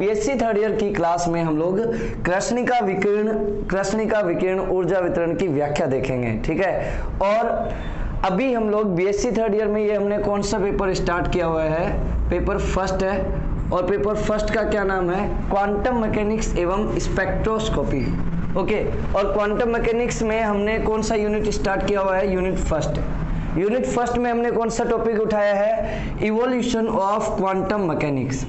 BSc third year की class में हम लोग कृष्णिका विकिरण ऊर्जा वितरण की व्याख्या देखेंगे। ठीक है, और अभी हम लोग बीएससी थर्ड ईयर में ये हमने कौन सा पेपर स्टार्ट किया हुआ है, पेपर फर्स्ट है, और पेपर फर्स्ट का क्या नाम है, क्वांटम मैकेनिक्स एवं स्पेक्ट्रोस्कोपी। ओके, और क्वांटम मैकेनिक्स में हमने कौन सा यूनिट स्टार्ट किया हुआ है, यूनिट फर्स्ट। यूनिट फर्स्ट में हमने कौन सा टॉपिक उठाया है, इवोल्यूशन ऑफ क्वांटम मैकेनिक्स,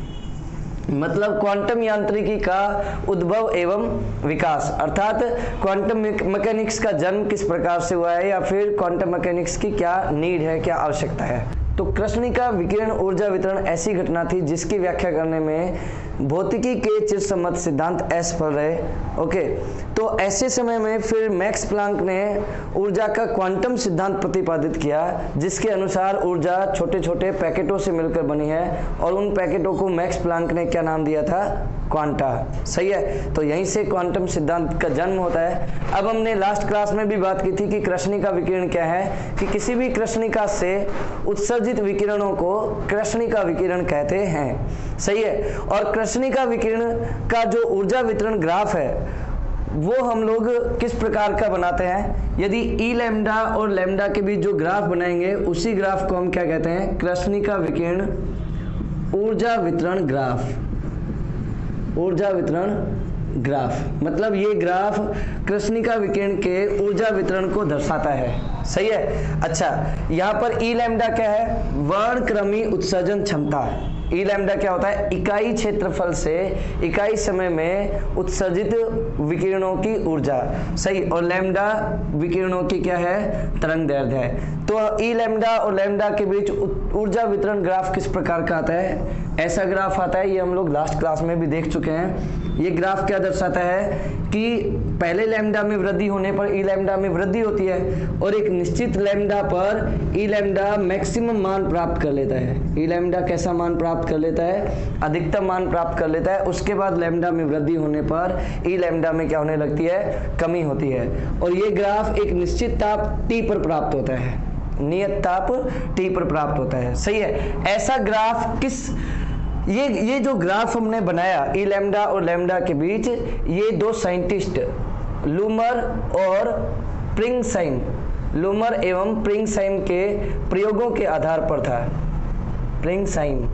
मतलब क्वांटम यांत्रिकी का उद्भव एवं विकास, अर्थात क्वांटम मैकेनिक्स का जन्म किस प्रकार से हुआ है, या फिर क्वांटम मैकेनिक्स की क्या नीड है, क्या आवश्यकता है। तो कृष्णिका विकिरण ऊर्जा वितरण ऐसी घटना थी जिसकी व्याख्या करने में भौतिकी के चिरसम्मत सिद्धांत असफल रहे। ओके, तो ऐसे समय में फिर मैक्स प्लांक ने ऊर्जा का क्वांटम सिद्धांत प्रतिपादित किया, जिसके अनुसार ऊर्जा छोटे छोटे पैकेटों से मिलकर बनी है, और उन पैकेटों को मैक्स प्लांक ने क्या नाम दिया था, क्वांटा। सही है, तो यहीं से क्वांटम सिद्धांत का जन्म होता है। अब हमने लास्ट क्लास में भी बात की थी कि कृष्णिका विकिरण क्या है, कि किसी भी कृष्णिका से उत्सर्जित विकिरणों को कृष्णिका विकिरण कहते हैं। सही है, और कृष्णिका विकिरण का जो ऊर्जा वितरण ग्राफ है वो हम लोग किस प्रकार का बनाते हैं, यदि ई लैम्डा और लैम्डा के बीच जो ग्राफ बनाएंगे उसी ग्राफ को हम क्या कहते हैं, कृष्णिका विकिरण ऊर्जा वितरण ग्राफ। ऊर्जा वितरण ग्राफ मतलब ये ग्राफ कृष्णिका विकिरण के ऊर्जा वितरण को दर्शाता है। सही है, अच्छा, यहाँ पर ई लैम्डा क्या है, वर्णक्रमी उत्सर्जन क्षमता। ई लैम्डा क्या होता है, इकाई क्षेत्रफल से इकाई समय में उत्सर्जित विकिरणों की ऊर्जा। सही, और लैम्डा विकिरणों की क्या है, तरंग दैर्ध्य है। तो ई लैम्डा और लैम्डा के बीच ऊर्जा वितरण ग्राफ किस प्रकार का आता है, ऐसा ग्राफ आता है, ये हम लोग लास्ट क्लास में भी देख चुके हैं। ये ग्राफ क्या दर्शाता है कि पहले लैम्डा में वृद्धि होने पर ई लैम्डा में वृद्धि होती है, और एक निश्चित लैम्डा पर ई लैम्डा मैक्सिमम मान प्राप्त कर लेता है। ई लैम्डा कैसा मान प्राप्त कर लेता है, अधिकतम मान प्राप्त कर लेता है। उसके बाद लैम्डा में वृद्धि होने पर ई लैम्डा में क्या होने लगती है, कमी होती है, और ये ग्राफ एक निश्चित ताप T पर प्राप्त होता है, नियत ताप T पर प्राप्त होता है। सही है, ऐसा ग्राफ किस, ये जो ग्राफ हमने बनाया ई लैम्डा और लैम्डा के बीच, ये दो साइंटिस्ट लूमर और प्रिंगसाइम, लूमर एवं प्रिंगसाइम के प्रयोगों के आधार पर था। प्रिंगसाइम,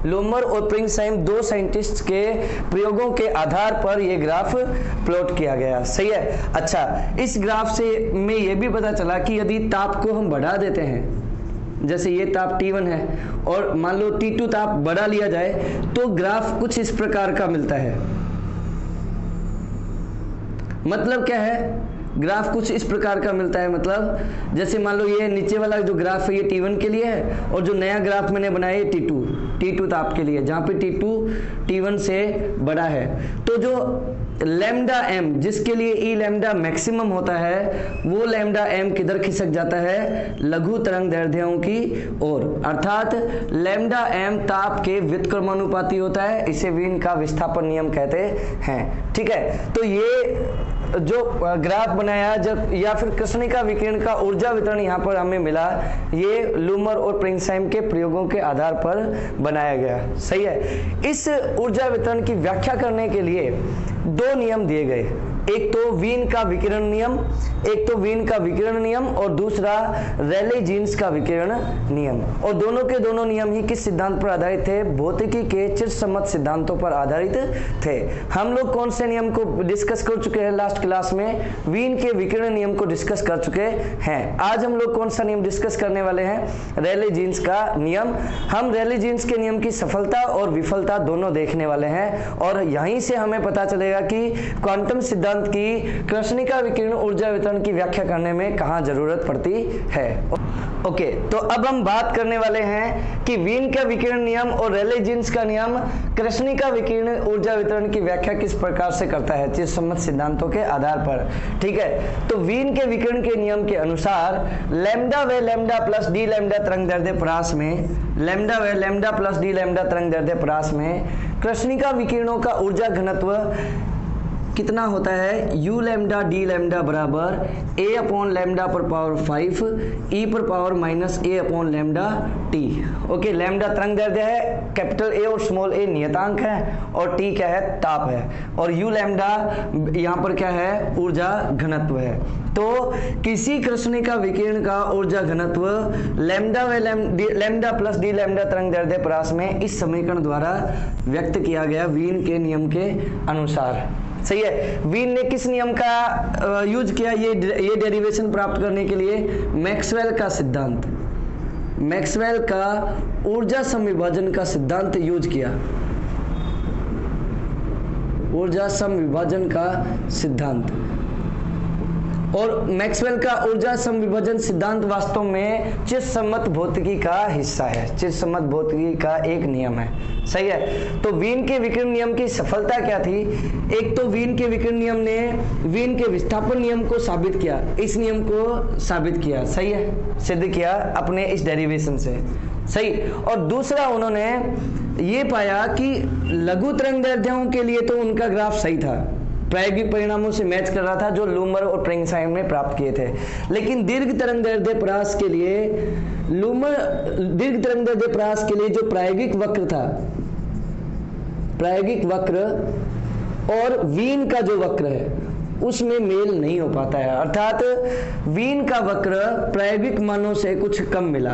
लूमर और प्रिंगसाइम दो साइंटिस्ट के प्रयोगों के आधार पर यह ग्राफ प्लॉट किया गया। सही है, अच्छा, इस ग्राफ से में यह भी पता चला कि यदि ताप को हम बढ़ा देते हैं, जैसे ये ताप T1 है और मान लो T2 ताप बढ़ा लिया जाए, तो ग्राफ कुछ इस प्रकार का मिलता है। मतलब क्या है, ग्राफ कुछ इस प्रकार का मिलता है, मतलब जैसे मान लो ये नीचे वाला जो ग्राफ है ये T1 के लिए है, और जो नया ग्राफ मैंने बनाया ये T2 ताप के लिए, जहां पे T2 T1 से बड़ा है। तो जो लैम्डा m जिसके लिए ई लैम्डा मैक्सिमम होता है, वो लैम्डा m किधर खिसक जाता है, लघु तरंग दैर्ध्यों की ओर, अर्थात लैम्डा m ताप के व्युत्क्रमानुपाती होता है। इसे वीन का विस्थापन नियम कहते हैं। ठीक है, तो ये जो ग्राफ बनाया जब, या फिर कृष्णिका विकिरण का ऊर्जा वितरण यहाँ पर हमें मिला, ये लूमर और प्रिंगसाइम के प्रयोगों के आधार पर बनाया गया। सही है, इस ऊर्जा वितरण की व्याख्या करने के लिए दो नियम दिए गए, एक तो वीन का विकिरण नियम, और दूसरा रेले जीन्स का विकिरण नियम। और दोनों के दोनों नियम ही किस सिद्धांत पर आधारित थे, भौतिकी के चिरसम्मत सिद्धांतों पर आधारित थे। हम लोग कौन से नियम को डिस्कस कर चुके हैं लास्ट क्लास में, वीन के विकिरण नियम को डिस्कस कर चुके हैं। आज हम लोग कौन सा नियम डिस्कस करने वाले हैं, रेले जीन्स का नियम। हम रेले जीन्स के नियम की सफलता और विफलता दोनों देखने वाले हैं, और यहीं से हमें पता चलेगा कि क्वांटम सिद्धांत की कृष्णिका विकिरण ऊर्जा वितरण की व्याख्या करने में कहां जरूरत पड़ती है। ओके, तो अब हम बात करने वाले हैं कि वीन का विकिरण नियम और रेले जीन्स का नियम कृष्णिका विकिरण ऊर्जा वितरण की व्याख्या किस प्रकार से करता है, चिरसम्मत सिद्धांतों के आधार पर। ठीक है, तो वीन के विकिरण के नियम के अनुसार लैम्डा व लैम्डा प्लस डी लैम्डा तरंग दैर्ध्य परास में, लैम्डा व लैम्डा प्लस डी लैम्डा तरंग दैर्ध्य परास में कृष्णिका विकिरणों का ऊर्जा घनत्व कितना होता है u लैम्डा डी लैम्डा बराबर a अपॉन लैम्डा पर पावर 5 e पर power minus a upon lambda t। Okay, lambda तरंग दैर्ध्य है, कैपिटल A और स्मॉल a नियतांक है, और t क्या है, ताप है, और u लैम्डा यहाँ पर क्या है, ऊर्जा घनत्व है। तो किसी कृष्णिका विकिरण का ऊर्जा घनत्व लैम्डा व लैम्डा प्लस डी लैम्डा तरंग दैर्ध्य परास में इस समीकरण द्वारा व्यक्त किया गया वीन के नियम के अनुसार। सही है, वीन ने किस नियम का यूज किया ये डेरिवेशन प्राप्त करने के लिए? मैक्सवेल का सिद्धांत, मैक्सवेल का ऊर्जा समविभाजन का सिद्धांत यूज किया, ऊर्जा समविभाजन का सिद्धांत। और मैक्सवेल का ऊर्जा समविभाजन सिद्धांत वास्तव में चित्सम्मत भौतिकी का हिस्सा है, चित्सम्मत भौतिकी का एक नियम है। सही है, तो वीन के विकिरण नियम की सफलता क्या थी? एक तो वीन के विकिरण नियम ने वीन के विस्थापन नियम को साबित किया, इस नियम को साबित किया, सही है, सिद्ध किया अपने इस डेरिवेशन से। सही, और दूसरा उन्होंने ये पाया कि लघु तरंग दैर्ध्यों के लिए तो उनका ग्राफ सही था, प्रायोगिक परिणामों से मैच कर रहा था जो लूमर और प्रिंगसाइम ने प्राप्त किए थे, लेकिन दीर्घ तरंग दैर्ध्य परास के लिए दीर्घ तरंग दैर्ध्य परास के लिए जो प्रायोगिक वक्र था, प्रायोगिक वक्र और वीन का जो वक्र है उसमें मेल नहीं हो पाता है, अर्थात वीन का वक्र प्रायोगिक मानों से कुछ कम मिला,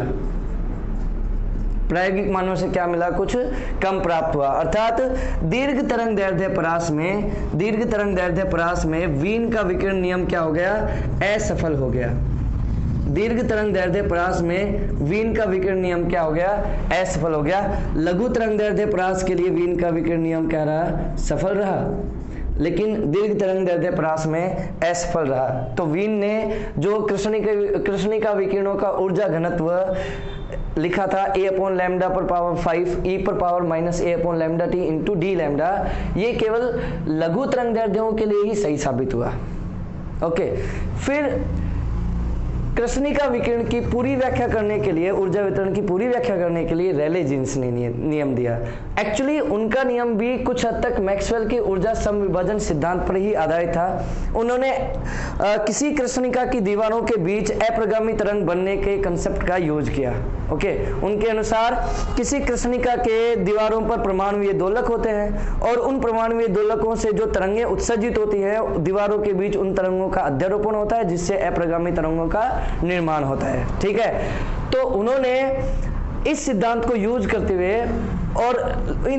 प्रायोगिक मानों से क्या मिला, कुछ कम प्राप्त हुआ, अर्थात दीर्घ तरंग दैर्ध्य परास में वीन का विकिरण नियम क्या हो गया, असफल हो गया। दीर्घ तरंग दैर्ध्य परास में वीन का विकिरण नियम क्या हो गया, असफल हो गया। लघु तरंग दैर्ध्य परास के लिए वीन का विकिरण नियम क्या रहा, सफल रहा, लेकिन दीर्घ तरंग दैर्ध्य परास में असफल रहा। तो वीन ने जो कृष्णिका विकिरणों का ऊर्जा घनत्व लिखा था a अपॉन लैम्डा पर पावर 5 e पर power minus a upon lambda t into D lambda, ये केवल लघु तरंग दैर्ध्यों के लिए ही सही साबित हुआ। ओके, फिर कृष्णिका विकिरण की पूरी व्याख्या करने के लिए, ऊर्जा वितरण की पूरी व्याख्या करने के लिए रेले जीन्स ने नियम दिया। एक्चुअली उनका नियम भी कुछ हद तक मैक्सवेल के ऊर्जा समविभाजन सिद्धांत पर ही आधारित था। उन्होंने किसी कृष्णिका की दीवारों के बीच अप्रगामी तरंग बनने के कंसेप्ट का यूज किया। ओके, उनके अनुसार किसी कृष्णिका के दीवारों पर परमाणुीय दोलक होते हैं और उन परमाणुीय दोलकों से जो तरंगें उत्सर्जित होती है, दीवारों के बीच उन तरंगों का अध्यारोपण होता है जिससे अप्रगामी तरंगों का निर्माण होता है। ठीक है, तो उन्होंने इस सिद्धांत को यूज करते हुए और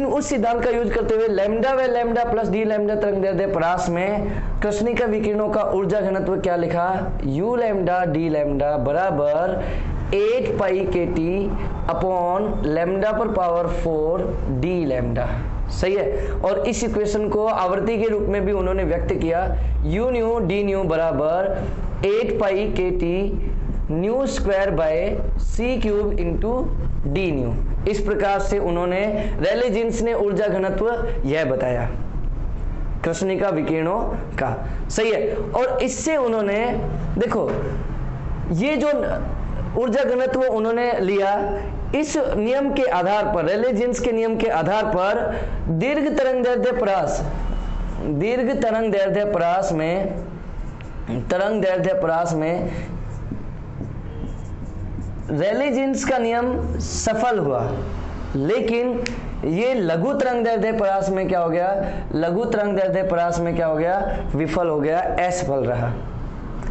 उस सिद्धांत का यूज करते हुए लैम्डा व लैम्डा प्लस डी लैम्डा तरंग दैर्ध्य परास में कृष्णिका विकिरणों का ऊर्जा घनत्व क्या लिखा, u लैम्डा डी लैम्डा बराबर 8 पाई के टी अपॉन लैम्डा पर पावर 4 डी लैम्डा। सही है, और इस इक्वेशन को आवर्ती के रूप में भी उन्होंने व्यक्त किया, u न्यू डी न्यू बराबर 8 पाई के t nu square by c cube into d nu. इस प्रकार से उन्होंने रेले जीन्स ने ऊर्जा घनत्व यह बताया कृष्णिका विकिरणों का। सही है, और इससे उन्होंने देखो ये जो ऊर्जा घनत्व उन्होंने लिया, इस नियम के आधार पर, रेले जीन्स के नियम के आधार पर दीर्घ तरंग दैर्ध्य परास में रेले जीन्स का नियम सफल हुआ, लेकिन ये लघु तरंग दैर्ध्य परास में क्या हो गया, लघु तरंग दैर्ध्य परास में क्या हो गया, विफल हो गया, असफल रहा।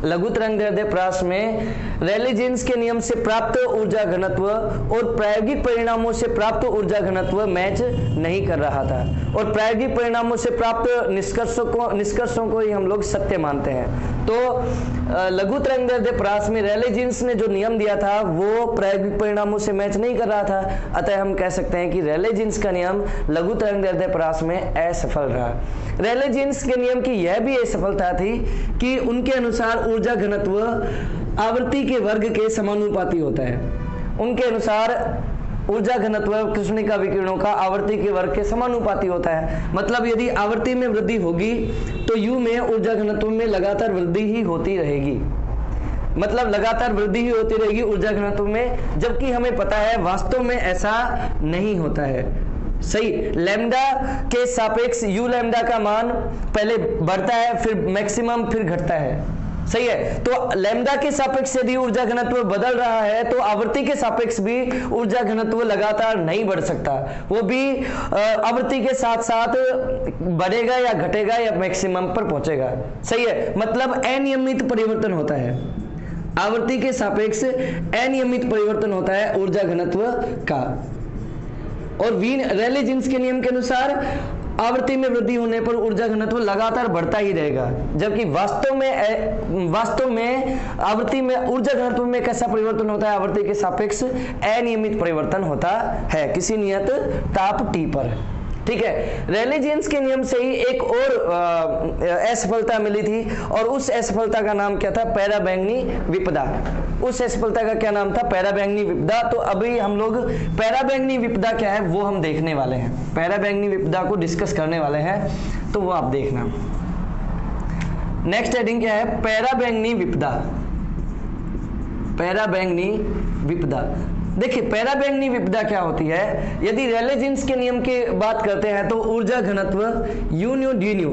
लघु तरंग दैर्ध्य परास में रेले जीन्स के नियम से प्राप्त ऊर्जा घनत्व और प्रायोगिक परिणामों से प्राप्त ऊर्जा घनत्व मैच नहीं कर रहा था, और प्रायोगिक परिणामों से प्राप्त निष्कर्षों को ही हम लोग सत्य मानते हैं। तो लघु तरंग दैर्ध्य परास में रेले जीन्स ने जो नियम दिया था वो प्रायोगिक परिणामों से मैच नहीं कर रहा था, अतः हम कह सकते हैं कि रेले जीन्स का नियम लघु तरंग दैर्ध्य परास में असफल रहा। रेले जीन्स के नियम की यह भी असफलता थी कि उनके अनुसार ऊर्जा घनत्व आवर्ती के वर्ग के समानुपाती होता है। उनके अनुसार ऊर्जा घनत्व कृष्णिका विकिरणों का आवर्ती के वर्ग के समानुपाती होता है, मतलब यदि आवर्ती में वृद्धि होगी तो u में ऊर्जा घनत्व में लगातार वृद्धि ही होती रहेगी, मतलब लगातार वृद्धि ही होती रहेगी ऊर्जा घनत्व में, जबकि हमें पता है वास्तव में ऐसा नहीं होता है। सही, लैम्डा के सापेक्ष यू लैम्डा का मान पहले बढ़ता है, फिर मैक्सिमम, फिर घटता है। सही है, तो लैम्डा के सापेक्ष यदि ऊर्जा घनत्व बदल रहा है तो आवृत्ति के सापेक्ष भी ऊर्जा घनत्व लगातार नहीं बढ़ सकता, वो भी आवृत्ति के साथ साथ बढ़ेगा या घटेगा या मैक्सिमम पर पहुंचेगा। सही है, मतलब अनियमित परिवर्तन होता है, आवृत्ति के सापेक्ष अनियमित परिवर्तन होता है ऊर्जा घनत्व का। और रेले जीन्स के नियम के अनुसार आवृत्ति में वृद्धि होने पर ऊर्जा घनत्व लगातार बढ़ता ही रहेगा, जबकि वास्तव में आवृत्ति में ऊर्जा घनत्व में कैसा परिवर्तन होता है, आवृत्ति के सापेक्ष अनियमित परिवर्तन होता है किसी नियत ताप T पर। ठीक है, रेले जीन्स के नियम से ही एक और असफलता मिली थी, और उस असफलता का नाम क्या था, पैराबैंगनी विपदा। उस असफलता का क्या नाम था, पैराबैंगनी विपदा। तो अभी हम लोग पैराबैंगनी विपदा क्या है वो हम देखने वाले हैं, पैराबैंगनी विपदा को डिस्कस करने वाले हैं, तो वो आप देखना। नेक्स्ट हेडिंग क्या है, पैराबैंगनी विपदा। पैराबैंगनी विपदा, देखिए पैराबैंगनी विपदा क्या होती है। यदि रेले जीन्स के नियम की बात करते हैं तो ऊर्जा घनत्व U new D new,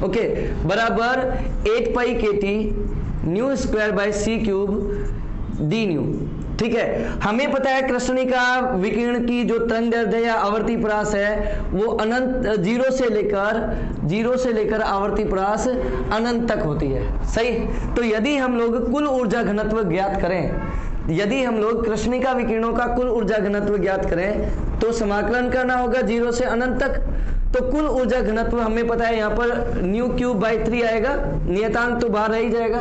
okay, बराबर 8 पाई KT new square bye C cube D new. ठीक है, हमें पता है कृष्णिका विकिरण की जो तरंगदैर्ध्य या आवर्ती परास है वो अनंत जीरो से लेकर आवर्ती परास अनंत तक होती है। सही, तो यदि हम लोग कुल ऊर्जा घनत्व ज्ञात करें, यदि हम लोग कृष्णिका विकिरणों का कुल ऊर्जा घनत्व ज्ञात करें तो समाकलन करना होगा 0 से अनंत तक। तो कुल ऊर्जा घनत्व हमें पता है यहाँ पर न्यू क्यूब बाई 3 आएगा, नियतांक तो बाहर रह ही जाएगा,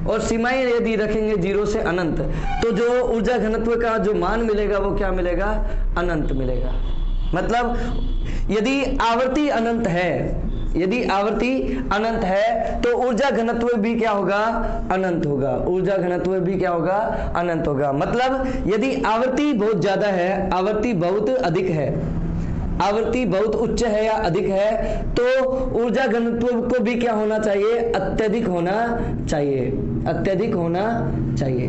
और सीमाएं यदि रखेंगे 0 से अनंत तो जो ऊर्जा घनत्व का जो मान मिलेगा वो क्या मिलेगा, अनंत मिलेगा। मतलब यदि आवर्ती अनंत है, यदि आवर्ती अनंत है तो ऊर्जा घनत्व भी क्या होगा, अनंत होगा। ऊर्जा घनत्व भी क्या होगा, अनंत होगा। मतलब यदि आवर्ती बहुत ज्यादा है, आवर्ती बहुत अधिक है, आवृत्ति बहुत उच्च है या अधिक है, तो ऊर्जा घनत्व को भी क्या होना चाहिए, अत्यधिक होना चाहिए, अत्यधिक होना चाहिए।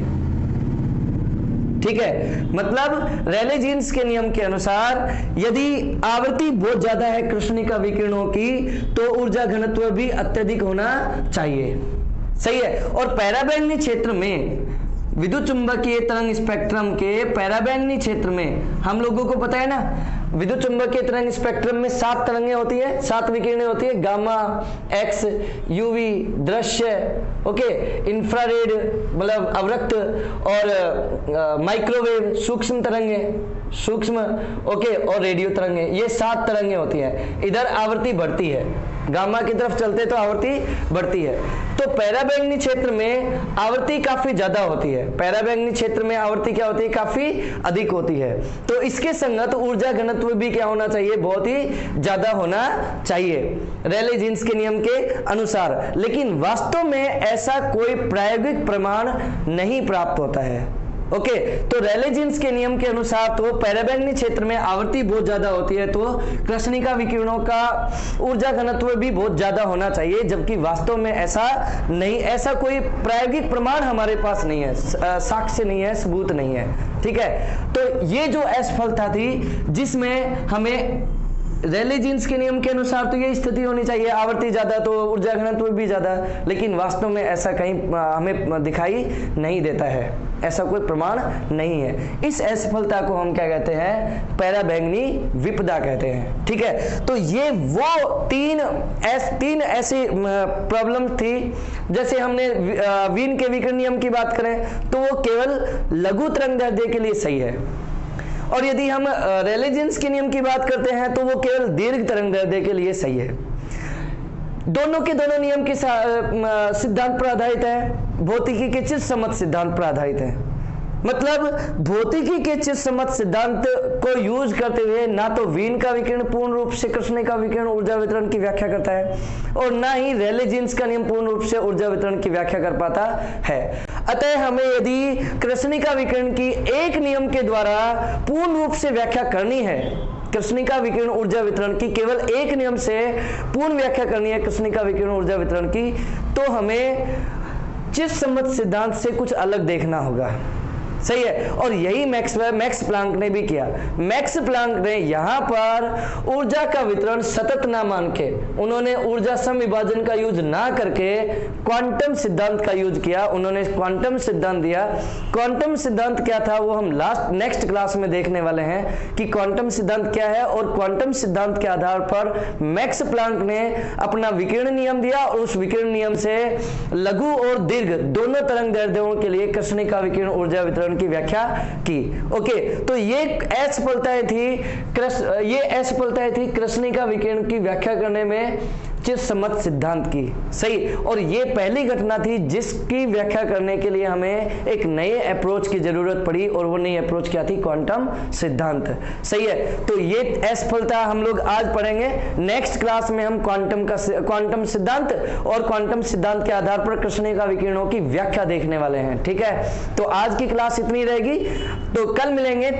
ठीक है, मतलब रेले जीन्स के नियम के अनुसार यदि आवृत्ति बहुत ज्यादा है कृष्णिका विकिरणों की तो ऊर्जा घनत्व भी अत्यधिक होना चाहिए। सही है, और पैराबैंगनी क्षेत्र में, विद्युत चुंबकीय तरंग स्पेक्ट्रम के पैराबैंगनी क्षेत्र में हम लोगों को पता है ना, विद्युत चुंबकीय तरंग स्पेक्ट्रम में 7 तरंगें होती है, 7 विकिरणें होती है, गामा, एक्स, यूवी, दृश्य, ओके, इंफ्रारेड मतलब अवरक्त, और माइक्रोवेव सूक्ष्म तरंगें, सूक्ष्म, ओके, और रेडियो तरंगें। ये 7 तरंगें होती है। इधर आवृत्ति बढ़ती है, गामा की तरफ चलते तो आवृत्ति बढ़ती है। तो पैराबैंगनी क्षेत्र में आवृत्ति काफी ज्यादा होती है, पैराबैंगनी क्षेत्र में आवृत्ति क्या होती है, काफी अधिक होती है। तो इसके संगत ऊर्जा घनत्व भी क्या होना चाहिए, बहुत ही ज्यादा होना चाहिए रेले जीन्स के नियम के अनुसार। लेकिन वास्तव में ऐसा कोई प्रायोगिक प्रमाण नहीं प्राप्त होता है। ओके, तो रेले जीन्स के नियम के अनुसार तो पैराबैंगनी क्षेत्र में आवृत्ति बहुत ज्यादा होती है तो कृष्णिका विकिरणों का ऊर्जा घनत्व भी बहुत ज्यादा होना चाहिए, जबकि वास्तव में ऐसा नहीं, ऐसा कोई प्रायोगिक प्रमाण हमारे पास नहीं है, साक्ष्य नहीं है, सबूत नहीं है। ठीक है, तो ये जो असफलता थी जिसमें हमें रेले जीन्स के नियम के अनुसार तो ये स्थिति होनी चाहिए, आवृत्ति ज्यादा तो ऊर्जा घनत्व भी ज्यादा, लेकिन वास्तव में ऐसा कहीं हमें दिखाई नहीं देता है, ऐसा कोई प्रमाण नहीं है। इस असफलता को हम क्या कहते हैं, पैराबैंगनी विपदा कहते हैं। ठीक है, तो ये वो तीन ऐसी प्रॉब्लम थी। जैसे हमने वीन के विकिरण नियम की बात करें तो वो केवल लघु तरंगदैर्ध्य के लिए सही है, और यदि हम रेले जीन्स के नियम की बात करते हैं तो वो केवल दीर्घ तरंगदैर्ध्य के लिए सही है। दोनों के दोनों नियम के सिद्धांत पर आधारित है, भौतिकी के चित्त सम्मत सिद्धांत पर आधारित है। मतलब भौतिकी के चित्त सम्मत सिद्धांत को यूज करते हुए ना तो वीन का विकिरण पूर्ण रूप से कृष्णिका विकिरण ऊर्जा वितरण की व्याख्या करता है, और ना ही रेले जीन्स का नियम पूर्ण रूप से ऊर्जा वितरण की व्याख्या कर पाता है। अतः हमें यदि कृष्णिका विकिरण की एक नियम के द्वारा पूर्ण रूप से व्याख्या करनी है, कृष्णिका विकिरण ऊर्जा वितरण की केवल एक नियम से पूर्ण व्याख्या करनी है कृष्णिका विकिरण ऊर्जा वितरण की, तो हमें चित्त सम्मत सिद्धांत से कुछ अलग देखना होगा। सही है। और यही मैक्स प्लांक ने भी किया। मैक्स प्लांक ने यहां पर ऊर्जा का वितरण सतत ना मान के, उन्होंने ऊर्जा समविभाजन का यूज ना करके क्वांटम सिद्धांत का यूज किया। उन्होंने क्वांटम सिद्धांत दिया। क्वांटम सिद्धांत क्या था वो हम नेक्स्ट क्लास में देखने वाले हैं कि क्वांटम सिद्धांत क्या है। और क्वांटम सिद्धांत के आधार पर मैक्स प्लांक ने अपना विकिरण नियम दिया और उस विकिरण नियम से लघु और दीर्घ दोनों तरंग दैर्ध्यों के लिए कृष्णिका विकिरण ऊर्जा वितरण की व्याख्या की। ओके, तो ये असफलताएं थी कृष्णिका विकिरण की व्याख्या करने में चित्सम्मत सिद्धांत की। सही। और ये पहली घटना थी जिसकी व्याख्या करने के लिए हमें एक नए अप्रोच की जरूरत पड़ी, और वो नई अप्रोच क्या थी? क्वांटम सिद्धांत। सही है। तो ये असफलता हम लोग आज पढ़ेंगे। नेक्स्ट क्लास में हम क्वांटम सिद्धांत और क्वांटम सिद्धांत के आधार पर कृष्णिका विकिरणों की व्याख्या देखने वाले हैं। ठीक है, तो आज की क्लास इतनी रहेगी, तो कल मिलेंगे।